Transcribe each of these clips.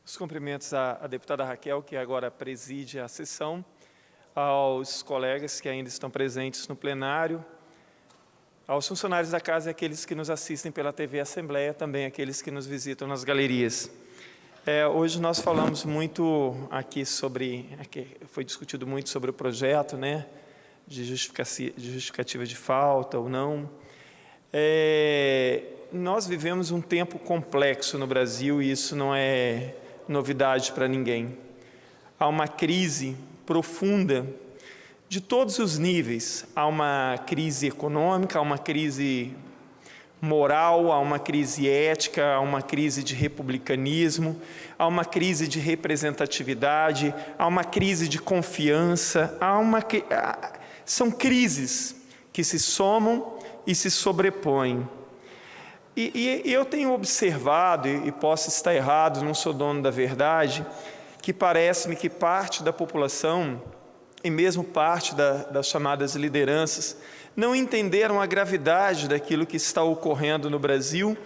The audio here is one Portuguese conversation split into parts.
Os cumprimentos à deputada Raquel, que agora preside a sessão, aos colegas que ainda estão presentes no plenário, aos funcionários da casa e aqueles que nos assistem pela TV Assembleia, também aqueles que nos visitam nas galerias. Hoje nós falamos muito aqui foi discutido muito sobre o projeto, né, de justificativa de falta ou não. Nós vivemos um tempo complexo no Brasil e isso não é novidade para ninguém. Há uma crise profunda de todos os níveis. Há uma crise econômica, há uma crise moral, há uma crise ética, há uma crise de republicanismo, há uma crise de representatividade, há uma crise de confiança, são crises que se somam e se sobrepõem. E eu tenho observado, e posso estar errado, não sou dono da verdade, que parece-me que parte da população, e mesmo parte das chamadas lideranças, não entenderam a gravidade daquilo que está ocorrendo no Brasil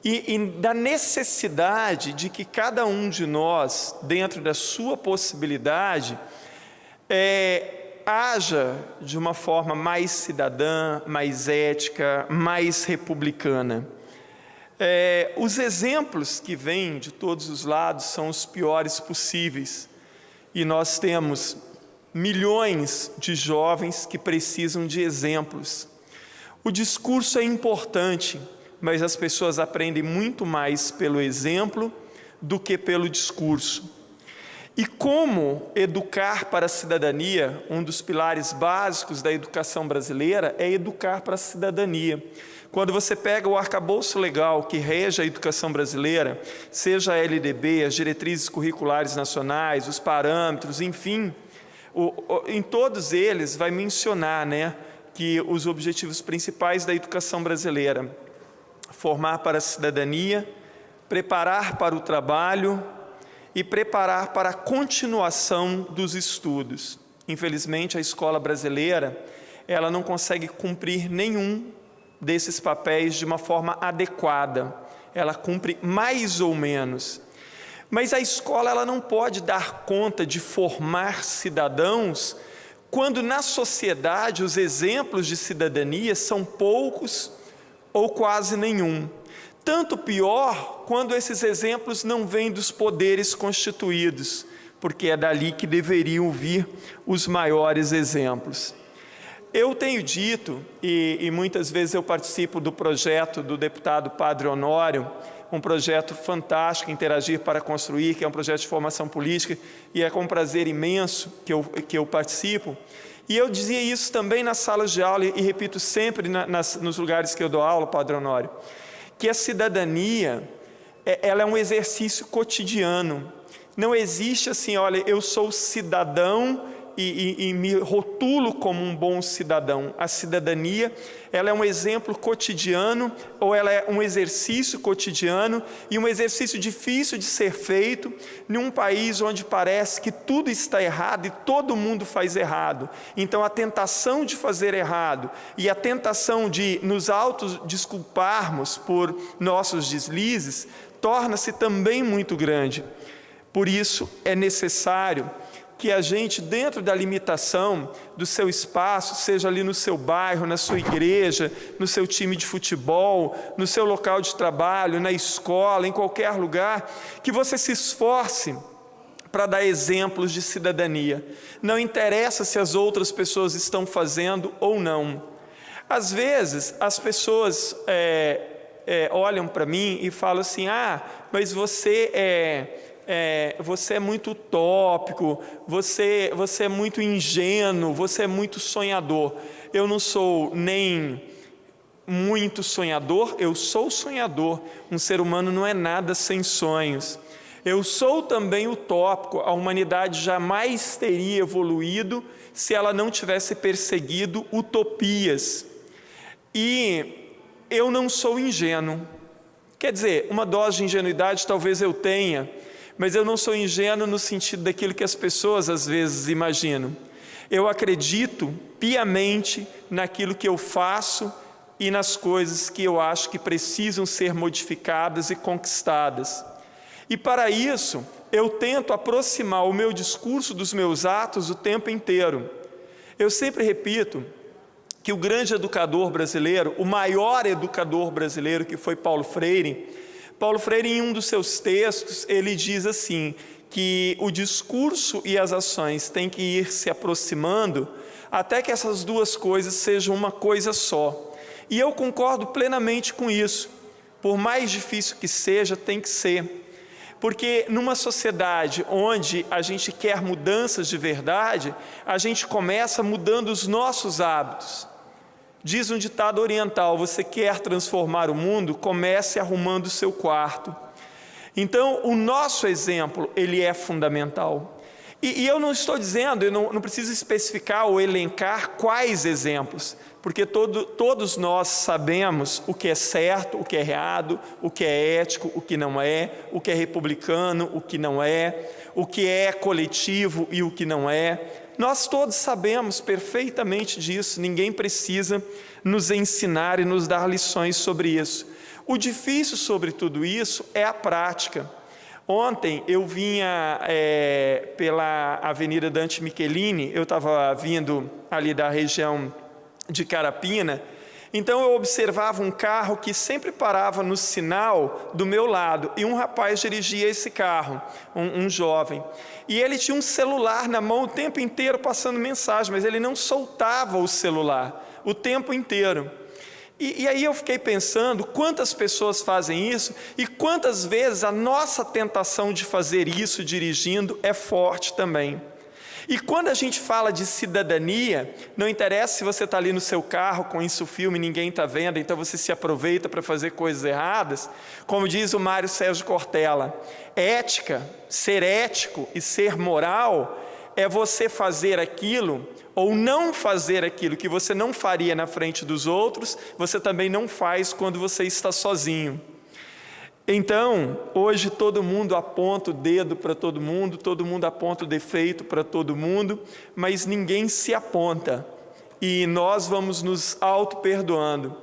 e da necessidade de que cada um de nós, dentro da sua possibilidade, haja de uma forma mais cidadã, mais ética, mais republicana. Os exemplos que vêm de todos os lados são os piores possíveis e nós temos milhões de jovens que precisam de exemplos. O discurso é importante, mas as pessoas aprendem muito mais pelo exemplo do que pelo discurso. E como educar para a cidadania, um dos pilares básicos da educação brasileira é educar para a cidadania. Quando você pega o arcabouço legal que rege a educação brasileira, seja a LDB, as diretrizes curriculares nacionais, os parâmetros, enfim, em todos eles vai mencionar, né, que os objetivos principais da educação brasileira: formar para a cidadania, preparar para o trabalho e preparar para a continuação dos estudos. Infelizmente, a escola brasileira, ela não consegue cumprir nenhum desses papéis de uma forma adequada. Ela cumpre mais ou menos. Mas a escola ela não pode dar conta de formar cidadãos quando na sociedade os exemplos de cidadania são poucos ou quase nenhum. Tanto pior quando esses exemplos não vêm dos poderes constituídos, porque é dali que deveriam vir os maiores exemplos. Eu tenho dito, e muitas vezes eu participo do projeto do deputado Padre Honório, um projeto fantástico, Interagir para Construir, que é um projeto de formação política, e é com prazer imenso que eu participo. E eu dizia isso também nas salas de aula, e repito sempre nos lugares que eu dou aula, Padre Honório, que a cidadania, ela é um exercício cotidiano. Não existe assim, olha, eu sou cidadão e me rotulo como um bom cidadão. A cidadania, ela é um exemplo cotidiano, ou ela é um exercício cotidiano, e um exercício difícil de ser feito, num país onde parece que tudo está errado e todo mundo faz errado. Então a tentação de fazer errado e a tentação de nos autodesculparmos por nossos deslizes torna-se também muito grande. Por isso é necessário que a gente, dentro da limitação do seu espaço, seja ali no seu bairro, na sua igreja, no seu time de futebol, no seu local de trabalho, na escola, em qualquer lugar, que você se esforce para dar exemplos de cidadania. Não interessa se as outras pessoas estão fazendo ou não. Às vezes, as pessoas olham para mim e falam assim: mas você é muito utópico, você é muito ingênuo, você é muito sonhador. Eu não sou nem muito sonhador, eu sou sonhador. Um ser humano não é nada sem sonhos. Eu sou também utópico. A humanidade jamais teria evoluído se ela não tivesse perseguido utopias. E eu não sou ingênuo. Quer dizer, uma dose de ingenuidade talvez eu tenha, mas eu não sou ingênuo no sentido daquilo que as pessoas às vezes imaginam. Eu acredito piamente naquilo que eu faço e nas coisas que eu acho que precisam ser modificadas e conquistadas. E para isso, eu tento aproximar o meu discurso dos meus atos o tempo inteiro. Eu sempre repito que o grande educador brasileiro, o maior educador brasileiro, que foi Paulo Freire, em um dos seus textos, ele diz assim, que o discurso e as ações têm que ir se aproximando até que essas duas coisas sejam uma coisa só. E eu concordo plenamente com isso. Por mais difícil que seja, tem que ser. Porque numa sociedade onde a gente quer mudanças de verdade, a gente começa mudando os nossos hábitos. Diz um ditado oriental, você quer transformar o mundo? Comece arrumando o seu quarto. Então, o nosso exemplo, ele é fundamental. E eu não estou dizendo, eu não preciso especificar ou elencar quais exemplos, porque todos nós sabemos o que é certo, o que é errado, o que é ético, o que não é, o que é republicano, o que não é, o que é coletivo e o que não é. Nós todos sabemos perfeitamente disso, ninguém precisa nos ensinar e nos dar lições sobre isso. O difícil sobre tudo isso é a prática. Ontem eu vinha pela Avenida Dante Michelini, eu estava vindo ali da região de Carapina, então eu observava um carro que sempre parava no sinal do meu lado, e um rapaz dirigia esse carro, um jovem, e ele tinha um celular na mão o tempo inteiro passando mensagem, mas ele não soltava o celular o tempo inteiro. E aí eu fiquei pensando quantas pessoas fazem isso e quantas vezes a nossa tentação de fazer isso dirigindo é forte também. E quando a gente fala de cidadania, não interessa se você está ali no seu carro com isso filme, ninguém está vendo, então você se aproveita para fazer coisas erradas. Como diz o Mário Sérgio Cortella, ética, ser ético e ser moral é você fazer aquilo ou não fazer aquilo que você não faria na frente dos outros, você também não faz quando você está sozinho. Então, hoje todo mundo aponta o dedo para todo mundo aponta o defeito para todo mundo, mas ninguém se aponta. E nós vamos nos auto-perdoando.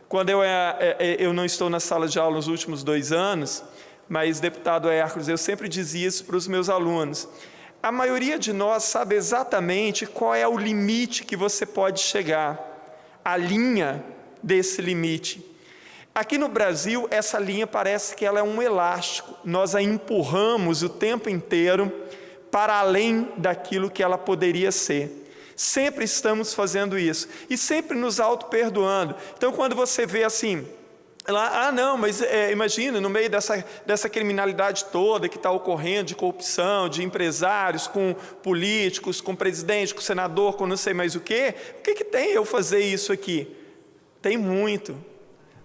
Quando eu não estou na sala de aula nos últimos 2 anos, mas, deputado Hércules, eu sempre dizia isso para os meus alunos. A maioria de nós sabe exatamente qual é o limite que você pode chegar, a linha desse limite. Aqui no Brasil, essa linha parece que ela é um elástico, nós a empurramos o tempo inteiro para além daquilo que ela poderia ser. Sempre estamos fazendo isso e sempre nos auto-perdoando. Então, quando você vê assim, lá, não, mas imagina, no meio dessa criminalidade toda que está ocorrendo, de corrupção, de empresários com políticos, com presidente, com senador, com não sei mais o que tem eu fazer isso aqui? Tem muito.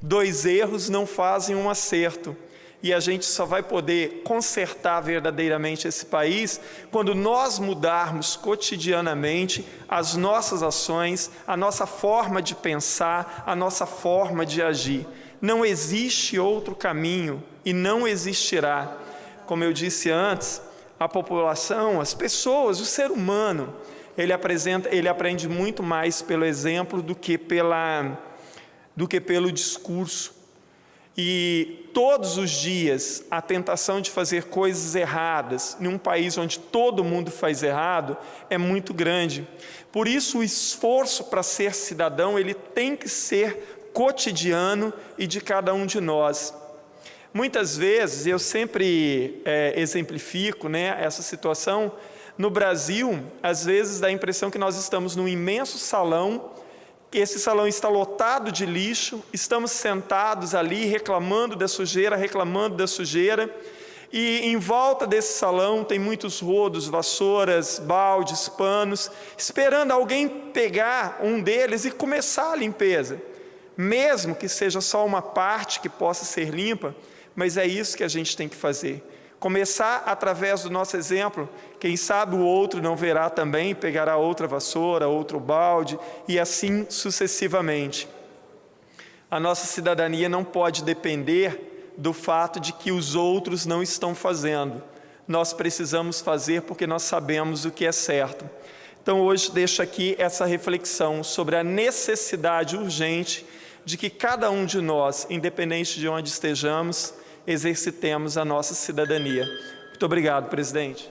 2 erros não fazem um acerto. E a gente só vai poder consertar verdadeiramente esse país quando nós mudarmos cotidianamente as nossas ações, a nossa forma de pensar, a nossa forma de agir. Não existe outro caminho e não existirá. Como eu disse antes, a população, as pessoas, o ser humano, ele aprende muito mais pelo exemplo do que pelo discurso. E todos os dias a tentação de fazer coisas erradas num país onde todo mundo faz errado é muito grande. Por isso o esforço para ser cidadão, ele tem que ser cotidiano e de cada um de nós. Muitas vezes, eu sempre exemplifico essa situação, no Brasil, às vezes dá a impressão que nós estamos num imenso salão, que esse salão está lotado de lixo, estamos sentados ali reclamando da sujeira, e em volta desse salão tem muitos rodos, vassouras, baldes, panos, esperando alguém pegar um deles e começar a limpeza. Mesmo que seja só uma parte que possa ser limpa, mas é isso que a gente tem que fazer. Começar através do nosso exemplo, quem sabe o outro não verá também, pegará outra vassoura, outro balde, e assim sucessivamente. A nossa cidadania não pode depender do fato de que os outros não estão fazendo. Nós precisamos fazer porque nós sabemos o que é certo. Então hoje deixo aqui essa reflexão sobre a necessidade urgente de que cada um de nós, independente de onde estejamos, exercitemos a nossa cidadania. Muito obrigado, presidente.